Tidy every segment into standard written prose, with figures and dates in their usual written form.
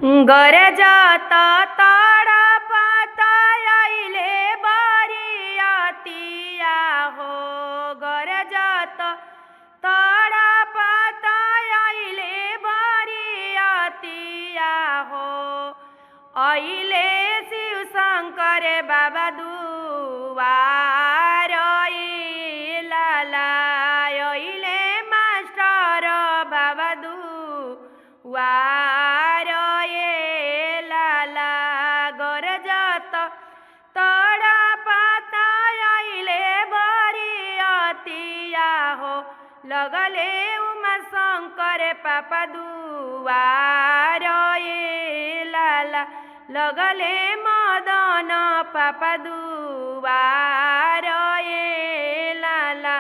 गरजत तड़पत अइले बरियतिया हो। गरजत तड़पत अइले बरियतिया हो। अइले शिव शंकर बाबा दुआर लाला। अइले मास्टर बाबा दुआर लाला। गरजत तड़पत अइले बरियतिया हो। लगले उमा शंकर पापा दुआर लाला। लगले मदन पापा दुआर लाला।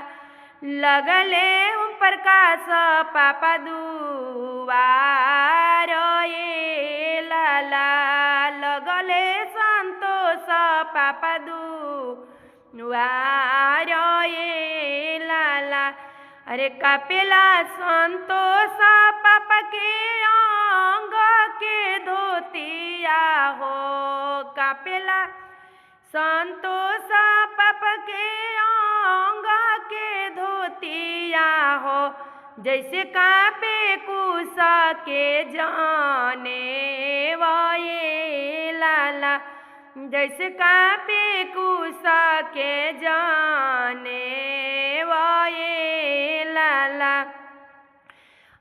लगले ओम प्रकाश पापा दुआर लाला। लगले संतोष पापा दुआर लाला। अरे कापेला संतोष पापा के अंग के धोतिया हो। कापेला संतोष पापा के अंग के धोतिया हो। जैसे कापे कुश के जाने वाये लाला। जैसे कापे कुश के जाने वाये लाला।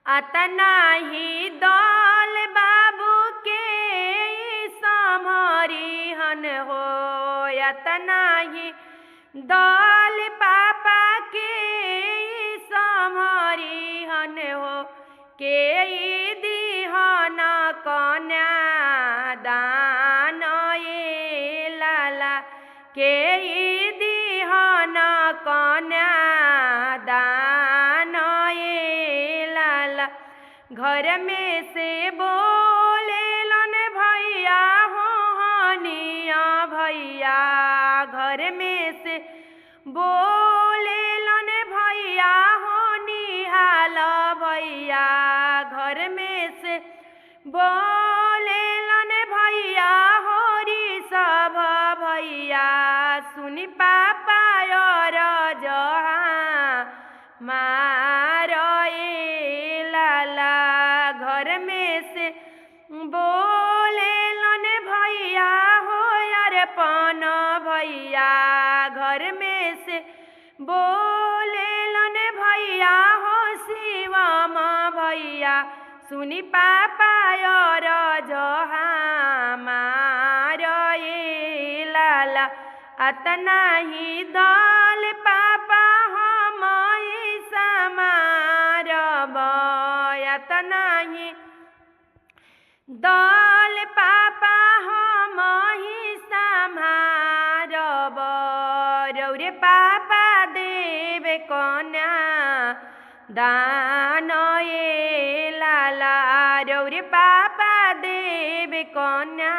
अतना ही दल बाबू के समरिहन हो। अतना ही दल पापा के समरिहन हो। के दिहन कन्या दान लाला। के दिहन कन्या दान लाला। घर में से बोलेलन भैया हो हनिया भैया। घर में से बोलेलन भैया हो निहाल भैया। घर में से बोलेलन भैया हो ऋषभ भैया। सुनी पापा और जहाँ मार लाला। घर में से बोलेलन भैया हो अर्पण भैया। घर में से बोलेलन भैया हो शिवम भैया। सुनी पापा और जहाँ मार लाला। अतना ही दल पापा हम समारब। अतना ही दल पापा हम समारब। रौरे पापा देव कन्या दान लाला। रौरे पापा देव कन्या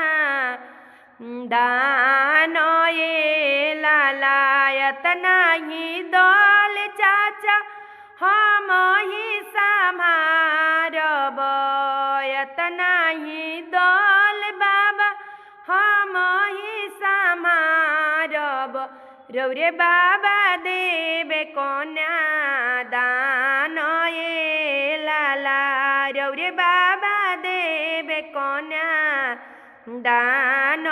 दान लाला। अतना ही दल चाचा हम ही समारब। अतना ही दल बाबा हम ही समारब। रौरे बाबा देव कन्या दान लाला। रौरे बाबा देव कन्या दान